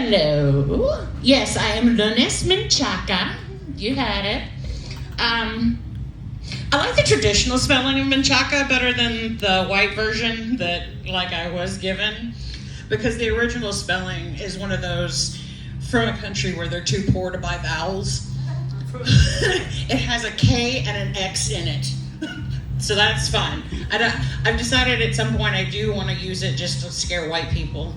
Hello. Yes, I am Lunes Menchaca. You had it. I like the traditional spelling of Menchaca better than the white version that, I was given, because the original spelling is one of those from a country where they're too poor to buy vowels. It has a K and an X in it. So that's fun. I've decided at some point I do want to use it just to scare white people.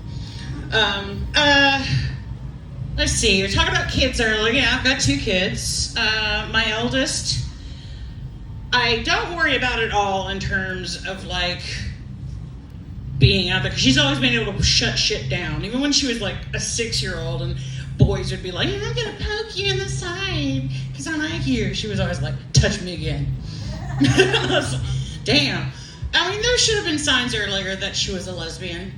Let's see. We were talking about kids earlier. Yeah, I've got 2 kids. My eldest, I don't worry about it all in terms of being out there, because she's always been able to shut shit down. Even when she was a 6-year-old and boys would be like, I'm gonna poke you in the side because I like you. She was always like, touch me again. I was like, damn. I mean, there should have been signs earlier that she was a lesbian.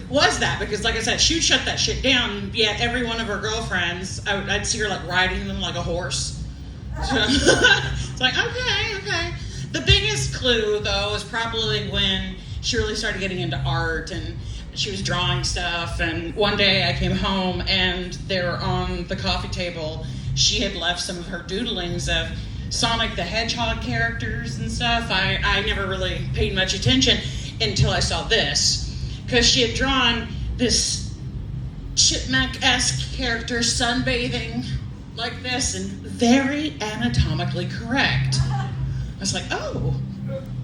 Was that because, like I said, she would shut that shit down. Yet every one of her girlfriends, I'd see her riding them like a horse. So, it's like, okay. The biggest clue, though, is probably when she really started getting into art and she was drawing stuff. And one day I came home and there on the coffee table, she had left some of her doodlings of Sonic the Hedgehog characters and stuff. I never really paid much attention until I saw this. Because she had drawn this chipmunk-esque character sunbathing like this and very anatomically correct. I was like, oh,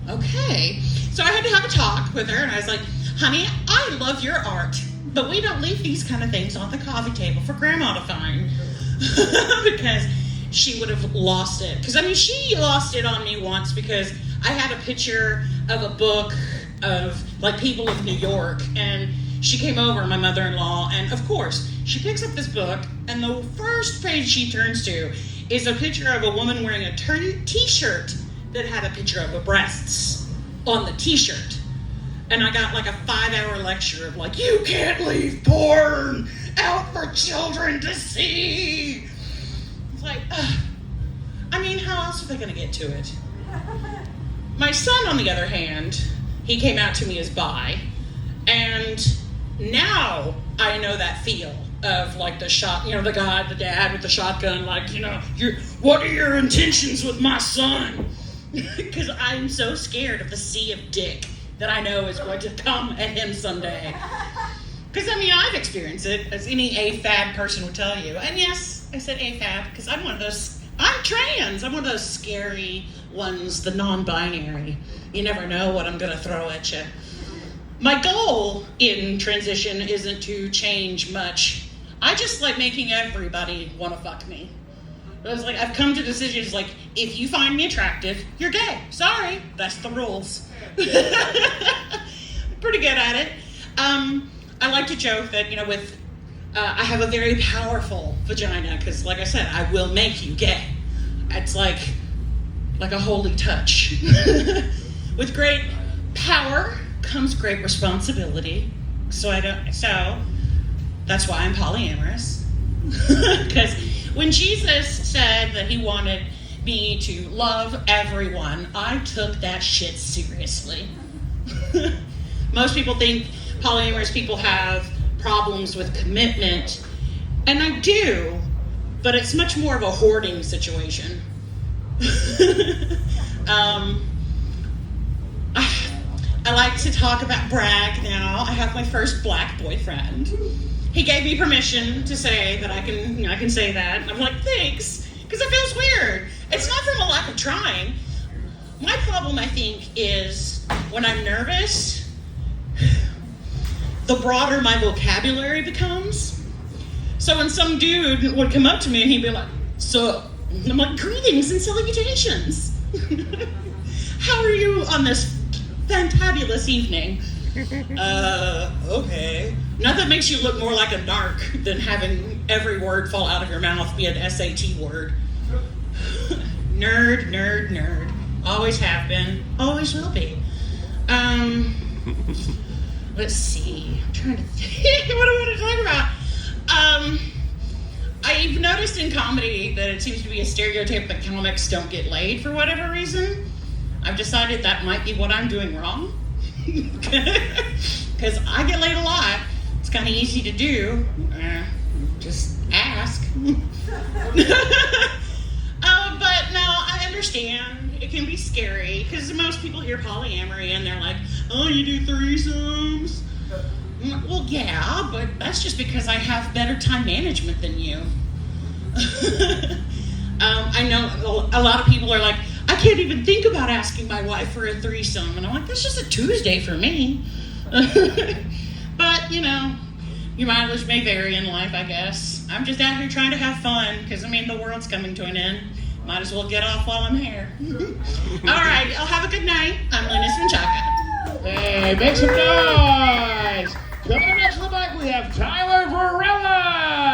okay. So I had to have a talk with her, and I was like, honey, I love your art, but we don't leave these kind of things on the coffee table for Grandma to find. Because she would have lost it. Because, she lost it on me once because I had a picture of a book of people of New York, and she came over, my mother-in-law, and of course she picks up this book, and the first page she turns to is a picture of a woman wearing a t-shirt that had a picture of her breasts on the t-shirt. And I got a 5-hour lecture of you can't leave porn out for children to see. It's how else are they going to get to it? My son, on the other hand, he came out to me as bi, and now I know that feel of the shot, the guy, the dad with the shotgun, what are your intentions with my son? Because I'm so scared of the sea of dick that I know is going to come at him someday. Because, I've experienced it, as any AFAB person would tell you. And yes, I said AFAB, because I'm trans. I'm one of those scary ones, the non-binary. You never know what I'm going to throw at you. My goal in transition isn't to change much. I just like making everybody want to fuck me. I've come to decisions if you find me attractive, you're gay. Sorry, that's the rules. Pretty good at it. I like to joke that, I have a very powerful vagina because, like I said, I will make you gay. It's like a holy touch. With great power comes great responsibility. So that's why I'm polyamorous. Because when Jesus said that he wanted me to love everyone, I took that shit seriously. Most people think polyamorous people have problems with commitment, and I do, but it's much more of a hoarding situation. I like to talk about brag now. I have my first black boyfriend. He gave me permission to say that I can say that. I'm like, thanks, because it feels weird. It's not from a lack of trying. My problem, I think, is when I'm nervous, the broader my vocabulary becomes. So when some dude would come up to me and he'd be like, so, and I'm like, greetings and salutations. How are you on this fantabulous evening? Okay. Nothing makes you look more like a narc than having every word fall out of your mouth be an SAT word. Nerd. Always have been, always will be. Let's see. I'm trying to think. What do I want to talk about? I've noticed in comedy that it seems to be a stereotype that comics don't get laid for whatever reason. I've decided that might be what I'm doing wrong. Because I get laid a lot, It's kind of easy to do. Just ask. But no, I understand. It can be scary because most people hear polyamory and they're like, oh, you do threesomes? Well, yeah, but that's just because I have better time management than you. I know a lot of people are like, I can't even think about asking my wife for a threesome. And I'm like, that's just a Tuesday for me. But, your mileage may vary in life, I guess. I'm just out here trying to have fun because, the world's coming to an end. Might as well get off while I'm here. All right, y'all have a good night. I'm Linus Menchaca. Hey, make some noise! Coming up next to the mic, we have Tyler Varela.